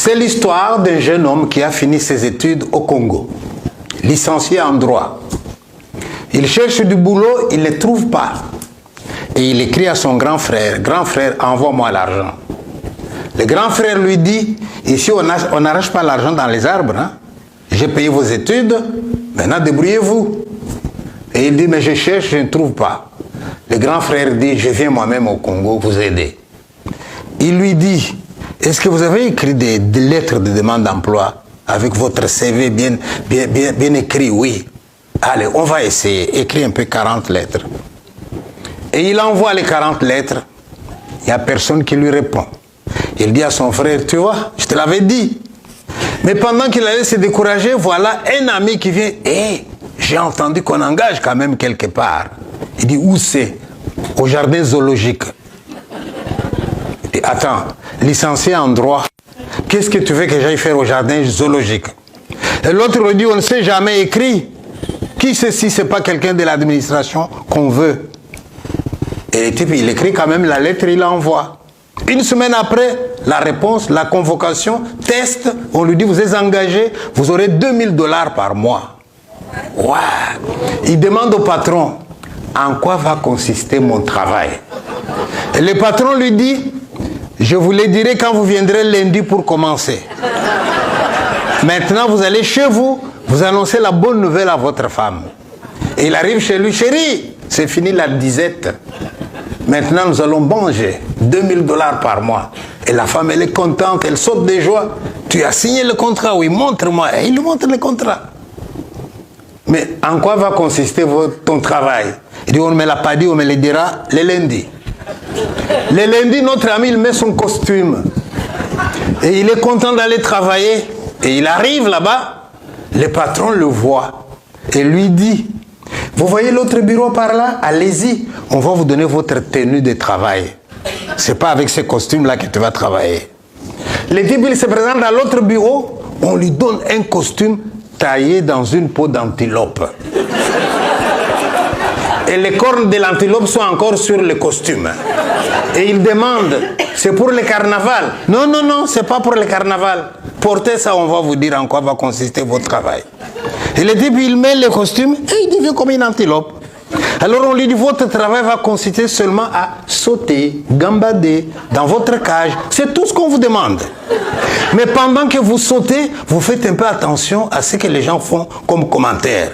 C'est l'histoire d'un jeune homme qui a fini ses études au Congo, licencié en droit. Il cherche du boulot, il ne le trouve pas. Et il écrit à son grand frère, envoie-moi l'argent. Le grand frère lui dit, ici on n'arrache pas l'argent dans les arbres, hein? J'ai payé vos études, maintenant débrouillez-vous. Et il dit, mais je cherche, je ne trouve pas. Le grand frère dit, je viens moi-même au Congo vous aider. Il lui dit, est-ce que vous avez écrit des lettres de demande d'emploi avec votre CV bien écrit? Oui. Allez, on va essayer. Écris un peu 40 lettres. Et il envoie les 40 lettres. Il n'y a personne qui lui répond. Il dit à son frère, tu vois, je te l'avais dit. Mais pendant qu'il allait se décourager, voilà un ami qui vient. Hé, j'ai entendu qu'on engage quand même quelque part. Il dit, où c'est? Au jardin zoologique. Il dit, attends, licencié en droit, qu'est-ce que tu veux que j'aille faire au jardin zoologique? Et l'autre lui dit, on ne sait jamais écrit. Qui sait si ce n'est pas quelqu'un de l'administration qu'on veut? Et le type, il écrit quand même la lettre, il l'envoie. Une semaine après, la réponse, la convocation, test, on lui dit, vous êtes engagé, vous aurez $2000 par mois. Wow. Il demande au patron, en quoi va consister mon travail? Et le patron lui dit, je vous le dirai quand vous viendrez lundi pour commencer. Maintenant, vous allez chez vous, vous annoncez la bonne nouvelle à votre femme. Et il arrive chez lui, chérie, c'est fini la disette. Maintenant, nous allons manger $2000 par mois. Et la femme, elle est contente, elle saute de joie. Tu as signé le contrat? Oui, montre-moi. Et il lui montre le contrat. Mais en quoi va consister ton travail? Il dit, on ne me l'a pas dit, on me le dira le lundi. Le lundi, notre ami, il met son costume. Et il est content d'aller travailler. Et il arrive là-bas. Le patron le voit. Et lui dit, vous voyez l'autre bureau par là? Allez-y, on va vous donner votre tenue de travail. Ce n'est pas avec ce costume-là que tu vas travailler. Le type, il se présente dans l'autre bureau, on lui donne un costume taillé dans une peau d'antilope. Et les cornes de l'antilope sont encore sur le costume. Et il demande, c'est pour le carnaval? Non, non, non, c'est pas pour le carnaval. Portez ça, on va vous dire en quoi va consister votre travail. Et le type, il met le costume et il devient comme une antilope. Alors on lui dit, votre travail va consister seulement à sauter, gambader dans votre cage. C'est tout ce qu'on vous demande. Mais pendant que vous sautez, vous faites un peu attention à ce que les gens font comme commentaire.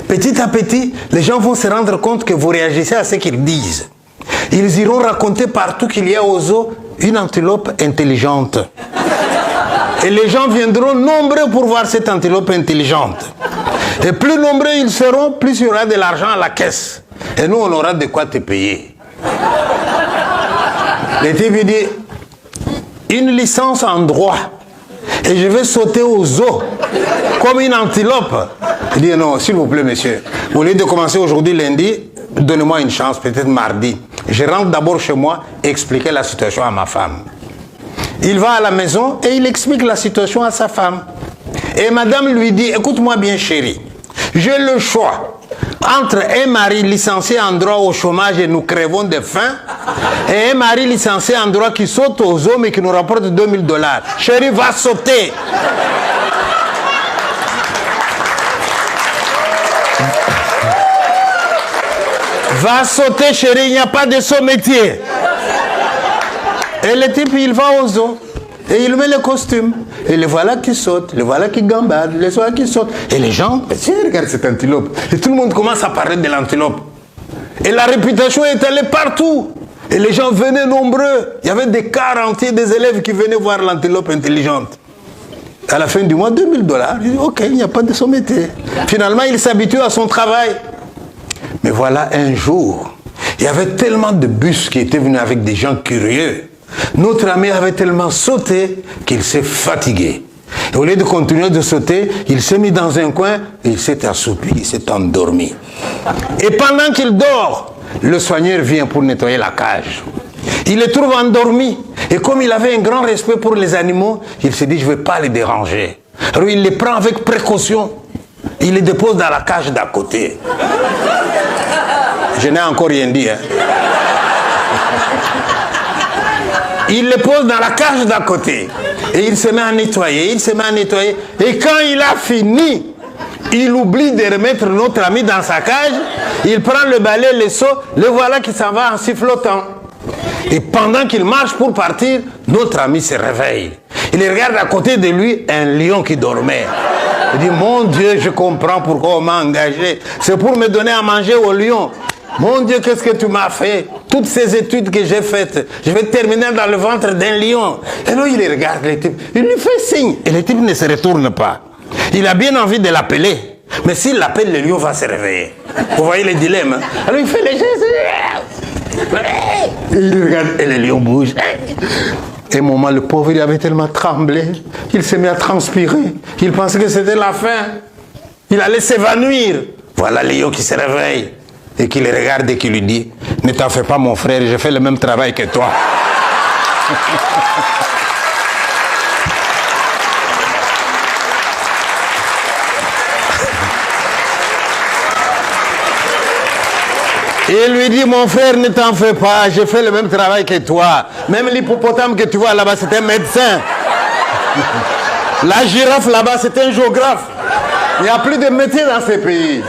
Petit à petit, les gens vont se rendre compte que vous réagissez à ce qu'ils disent. Ils iront raconter partout qu'il y a aux zoo une antilope intelligente. Et les gens viendront nombreux pour voir cette antilope intelligente. Et plus nombreux ils seront, plus il y aura de l'argent à la caisse. Et nous, on aura de quoi te payer. Le type dit, une licence en droit. Et je vais sauter au zoo, comme une antilope. Il dit, non, s'il vous plaît, monsieur. Au lieu de commencer aujourd'hui, lundi, donnez-moi une chance, peut-être mardi. Je rentre d'abord chez moi et expliquer la situation à ma femme. Il va à la maison et il explique la situation à sa femme. Et madame lui dit, écoute-moi bien chérie, j'ai le choix entre un mari licencié en droit au chômage et nous crevons de faim et un mari licencié en droit qui saute aux hommes et qui nous rapporte $2000. Chérie, va sauter. Va sauter chérie, il n'y a pas de saut métier. Et le type, il va au zoo. Et il met le costume. Et le voilà qui saute, le voilà qui gambade, le voilà qui saute. Et les gens, regarde cette antilope. Et tout le monde commence à parler de l'antilope. Et la réputation est allée partout. Et les gens venaient nombreux. Il y avait des cars entiers des élèves qui venaient voir l'antilope intelligente. À la fin du mois, $2000. Il dit, ok, il n'y a pas de sommité. Finalement, il s'habitue à son travail. Mais voilà, un jour, il y avait tellement de bus qui étaient venus avec des gens curieux. Notre ami avait tellement sauté qu'il s'est fatigué. Et au lieu de continuer de sauter, il s'est mis dans un coin, et il s'est assoupi, il s'est endormi. Et pendant qu'il dort, le soigneur vient pour nettoyer la cage. Il le trouve endormi. Et comme il avait un grand respect pour les animaux, il s'est dit, je ne vais pas les déranger. Alors il les prend avec précaution. Il les dépose dans la cage d'à côté. Je n'ai encore rien dit, hein. Il les pose dans la cage d'à côté. Et il se met à nettoyer, il se met à nettoyer. Et quand il a fini, il oublie de remettre notre ami dans sa cage. Il prend le balai, le seau, le voilà qui s'en va en sifflotant. Et pendant qu'il marche pour partir, notre ami se réveille. Il regarde à côté de lui un lion qui dormait. Il dit, mon Dieu, je comprends pourquoi on m'a engagé. C'est pour me donner à manger au lion. Mon Dieu, qu'est-ce que tu m'as fait? Toutes ces études que j'ai faites, je vais terminer dans le ventre d'un lion. Et là, il regarde le type. Il lui fait signe. Et le type ne se retourne pas. Il a bien envie de l'appeler. Mais s'il l'appelle, le lion va se réveiller. Vous voyez le dilemme, hein? Alors il fait les gestes. Il regarde et le lion bouge. Et un moment, le pauvre, il avait tellement tremblé. Il s'est mis à transpirer. Il pensait que c'était la fin. Il allait s'évanouir. Voilà le lion qui se réveille et qui le regarde et qui lui dit, ne t'en fais pas mon frère, j'ai fait le même travail que toi. Et il lui dit, mon frère, ne t'en fais pas, j'ai fait le même travail que toi. Même l'hippopotame que tu vois là-bas, c'est un médecin. La girafe là-bas, c'est un géographe. Il n'y a plus de métier dans ces pays.